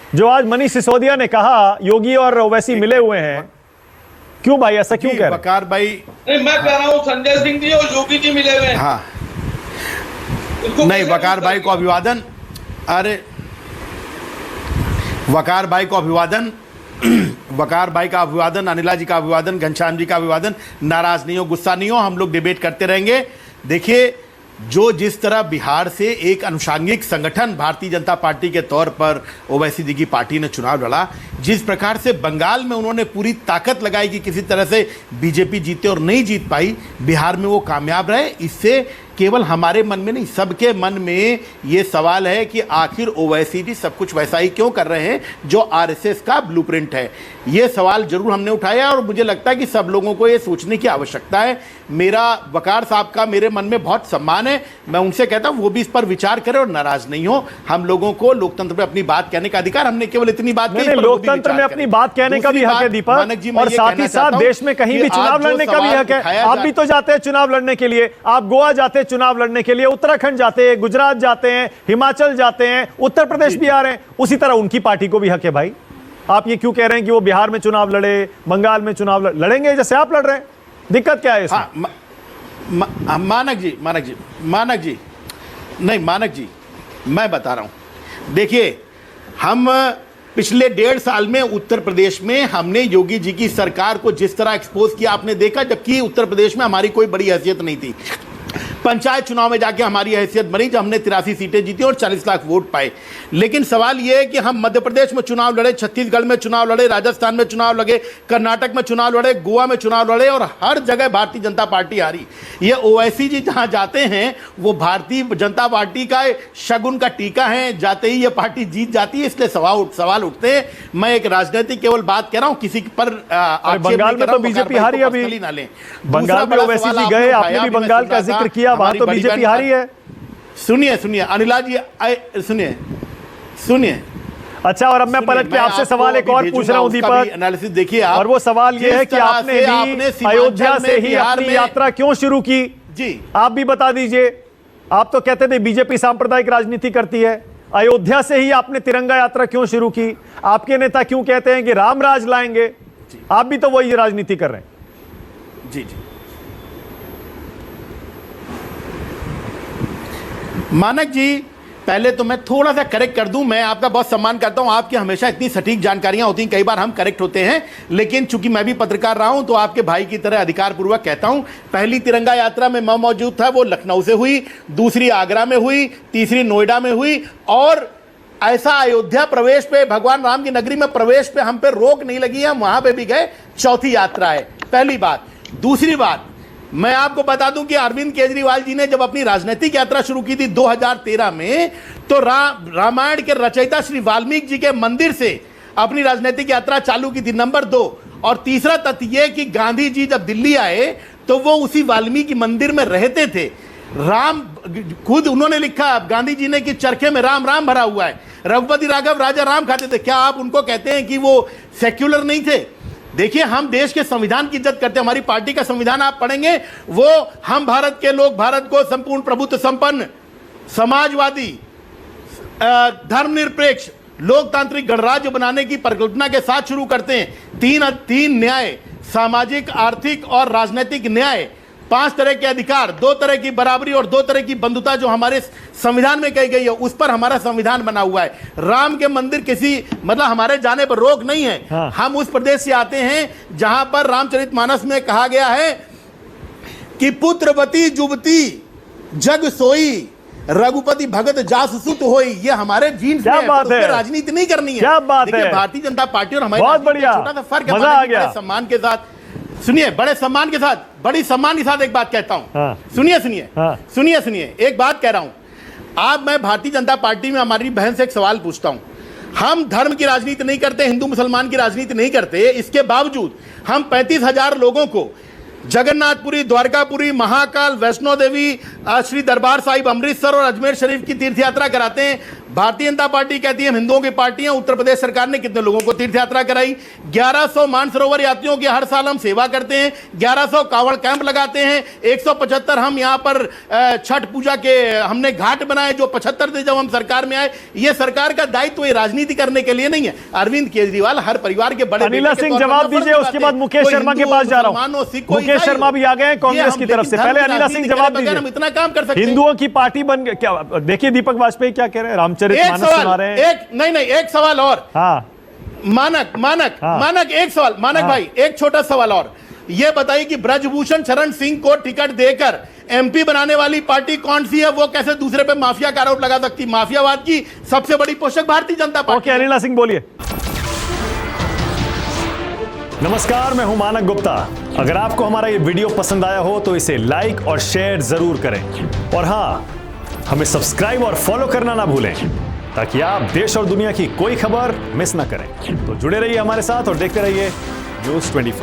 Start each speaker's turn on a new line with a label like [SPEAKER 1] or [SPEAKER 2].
[SPEAKER 1] जो आज मनीष सिसोदिया ने कहा योगी और ओवैसी मिले हुए हैं, क्यों भाई ऐसा क्यों कह रहे हैं?
[SPEAKER 2] वकार भाई
[SPEAKER 3] नहीं, मैं कह रहा हूँ संजय सिंह जी और योगी जी मिले हुए हैं।
[SPEAKER 2] हाँ नहीं, वकार भाई को अभिवादन। अरे वकार भाई को अभिवादन, वकार भाई का अभिवादन, अनिला जी का अभिवादन, घनश्याम जी का अभिवादन। नाराज नहीं हो, गुस्सा नहीं हो, हम लोग डिबेट करते रहेंगे। देखिए, जो जिस तरह बिहार से एक अनुषांगिक संगठन भारतीय जनता पार्टी के तौर पर ओवैसी जी की पार्टी ने चुनाव लड़ा, जिस प्रकार से बंगाल में उन्होंने पूरी ताकत लगाई कि किसी तरह से बीजेपी जीते और नहीं जीत पाई, बिहार में वो कामयाब रहे। इससे केवल हमारे मन में नहीं, सबके मन में ये सवाल है कि आखिर ओवैसी जी सब कुछ वैसा ही क्यों कर रहे हैं जो आरएसएस का ब्लूप्रिंट है। ये सवाल जरूर हमने उठाया और मुझे लगता है कि सब लोगों को ये सोचने की आवश्यकता है। मेरा वकार साहब का मेरे मन में बहुत सम्मान है, मैं उनसे कहता हूं वो भी इस पर विचार करें और नाराज नहीं हो। हम लोगों को लोकतंत्र में अपनी बात कहने का अधिकार, हमने केवल इतनी बात कही,
[SPEAKER 1] लोकतंत्र में अपनी बात कहने का भी हक है दीपक, और साथ ही साथ देश में कहीं भी चुनाव लड़ने का भी हक है। आप भी तो जाते हैं चुनाव लड़ने के लिए, आप गोवा जाते हैं चुनाव लड़ने के लिए, उत्तराखंड जाते हैं, गुजरात जाते हैं, हिमाचल जाते हैं, उत्तर प्रदेश भी आ रहे हैं। उसी तरह उनकी पार्टी को भी हक है भाई। आप ये क्यों कह रहे हैं कि वो बिहार में चुनाव लड़े, बंगाल में चुनाव लड़ेंगे जैसे आप लड़ रहे हैं? दिक्कत क्या है इसमें?
[SPEAKER 2] मानक जी नहीं, मानक जी मैं बता रहा हूं, देखिए हम पिछले 1.5 साल में उत्तर प्रदेश में हमने योगी जी की सरकार को जिस तरह एक्सपोज किया आपने देखा, जबकि उत्तर प्रदेश में हमारी कोई बड़ी हैसियत नहीं थी। पंचायत चुनाव में जाके हमारी हैसियत बनी जब हमने 83 सीटें जीती और 40 लाख वोट पाए। लेकिन सवाल यह है कि हम मध्य प्रदेश में चुनाव लड़े, छत्तीसगढ़ में चुनाव लड़े, राजस्थान में चुनाव लड़े, कर्नाटक में चुनाव लड़े, गोवा में चुनाव लड़े और हर जगह भारतीय जनता पार्टी हारी। ये ओवैसी जी जहां जाते हैं वो भारतीय जनता पार्टी का शगुन का टीका है, जाते ही ये पार्टी जीत जाती है, इसलिए सवाल उठते हैं। मैं एक राजनीतिक केवल बात कह रहा हूं, किसी पर
[SPEAKER 1] बंगाल में तो बीजेपी हारी, अभी बंगाल में ओवैसी जी गए, आपने भी बंगाल का जिक्र किया, वहां तो बीजेपी हारी है।
[SPEAKER 2] सुनिए अनिला जी, सुनिए।
[SPEAKER 1] अच्छा, और अब मैं पलट के आपसे सवाल एक और पूछ रहा हूं दीपक,
[SPEAKER 2] एनालिसिस देखिए आप,
[SPEAKER 1] और वो सवाल ये है कि आपने भी अयोध्या से ही अपनी यात्रा क्यों शुरू की? जी आप भी बता दीजिए। आप तो कहते थे बीजेपी सांप्रदायिक राजनीति करती है, अयोध्या से ही आपने तिरंगा यात्रा क्यों शुरू की? आपके नेता क्यों कहते हैं कि राम राज लाएंगे? आप भी तो वही राजनीति कर रहे हैं।
[SPEAKER 2] जी मानक जी, पहले तो मैं थोड़ा सा करेक्ट कर दूं, मैं आपका बहुत सम्मान करता हूं, आपकी हमेशा इतनी सटीक जानकारियां होती हैं, कई बार हम करेक्ट होते हैं, लेकिन चूंकि मैं भी पत्रकार रहा हूं तो आपके भाई की तरह अधिकार पूर्वक कहता हूं। पहली तिरंगा यात्रा में मैं मौजूद था, वो लखनऊ से हुई, दूसरी आगरा में हुई, तीसरी नोएडा में हुई, और ऐसा अयोध्या प्रवेश पे, भगवान राम की नगरी में प्रवेश पे हम पे रोक नहीं लगी, हम वहां पे भी गए। चौथी यात्रा है, पहली बात। दूसरी बात, मैं आपको बता दूं कि अरविंद केजरीवाल जी ने जब अपनी राजनीतिक यात्रा शुरू की थी 2013 में, तो रामायण के रचयिता श्री वाल्मीकि जी के मंदिर से अपनी राजनीतिक यात्रा चालू की थी, नंबर 2। और तीसरा तथ्य यह कि गांधी जी जब दिल्ली आए तो वो उसी वाल्मीकि मंदिर में रहते थे। राम खुद उन्होंने लिखा गांधी जी ने कि चरखे में राम राम भरा हुआ है, रघुपति राघव राजा राम खाते थे। क्या आप उनको कहते हैं कि वो सेक्युलर नहीं थे? देखिए, हम देश के संविधान की इज्जत करते हैं, हमारी पार्टी का संविधान आप पढ़ेंगे, वो हम भारत के लोग भारत को संपूर्ण प्रभुत्व संपन्न, समाजवादी, धर्मनिरपेक्ष, लोकतांत्रिक गणराज्य बनाने की परिकल्पना के साथ शुरू करते हैं। तीन न्याय, सामाजिक, आर्थिक और राजनीतिक न्याय, 5 तरह के अधिकार, 2 तरह की बराबरी और 2 तरह की बंधुता जो हमारे संविधान में कही गई है, उस पर हमारा संविधान बना हुआ है। राम के मंदिर किसी मतलब हमारे जाने पर रोक नहीं है। हाँ। हम उस प्रदेश से आते हैं जहां पर रामचरितमानस में कहा गया है कि पुत्रवती जुबती जग सोई, रघुपति भगत जास सुत होई। ये हमारे जीन्स में है, राजनीति नहीं करनी है।
[SPEAKER 1] क्या बात है?
[SPEAKER 2] भारतीय जनता पार्टी और हमारी
[SPEAKER 1] बहुत बढ़िया,
[SPEAKER 2] छोटा सा फर्क
[SPEAKER 1] मजा आ गया।
[SPEAKER 2] सम्मान के साथ सुनिए, बड़े सम्मान के साथ, बड़ी सम्मान के साथ एक बात कहता हूं।
[SPEAKER 1] हाँ।
[SPEAKER 2] सुनिए, एक बात कह रहा हूं। आप, मैं भारतीय जनता पार्टी में हमारी बहन से एक सवाल पूछता हूं। हम धर्म की राजनीति नहीं करते, हिंदू मुसलमान की राजनीति नहीं करते, इसके बावजूद हम 35,000 लोगों को जगन्नाथपुरी, द्वारकापुरी, महाकाल, वैष्णो देवी, श्री दरबार साहिब, अमृतसर और अजमेर शरीफ की तीर्थ यात्रा कराते हैं। भारतीय जनता पार्टी कहती है हम हिंदुओं की पार्टी है। उत्तर प्रदेश सरकार ने कितने लोगों को तीर्थ यात्रा कराई? 1100 मानसरोवर यात्रियों की हर साल हम सेवा करते हैं, 1100 कांवड़ कैंप लगाते हैं, 175 हम यहां पर छठ पूजा के हमने घाट बनाए जो 75 थे जब हम सरकार में आए। ये सरकार का दायित्व ये राजनीति करने के लिए नहीं है। अरविंद केजरीवाल हर परिवार के बड़े
[SPEAKER 1] अनिला सिंह जवाब दीजिए, उसके बाद मुकेश शर्मा के पास जा रहा हूं। मुकेश शर्मा भी आ गए हैं कांग्रेस की तरफ से। पहले अनिला सिंह जवाब दीजिए।
[SPEAKER 2] हम इतना काम कर सकते हैं।
[SPEAKER 1] हिंदुओं की पार्टी बन गई क्या? देखिए दीपक वाजपेयी क्या कह रहे हैं, रामचरितमानस सुना रहे हैं।
[SPEAKER 2] एक सवाल और।
[SPEAKER 1] हाँ
[SPEAKER 2] मानक एक सवाल, मानक भाई एक छोटा सवाल और। ये बताइए कि ब्रजभूषण शरण सिंह को टिकट देकर एमपी बनाने वाली पार्टी कौन सी है? वो कैसे दूसरे पे माफिया का आरोप लगा सकती? माफियावाद की सबसे बड़ी पोषक भारतीय जनता पार्टी।
[SPEAKER 1] ओके अनिला सिंह बोलिए। नमस्कार, मैं हूं मानक गुप्ता। अगर आपको हमारा ये वीडियो पसंद आया हो तो इसे लाइक और शेयर जरूर करें, और हां, हमें सब्सक्राइब और फॉलो करना ना भूलें ताकि आप देश और दुनिया की कोई खबर मिस ना करें। तो जुड़े रहिए हमारे साथ और देखते रहिए न्यूज़ 24।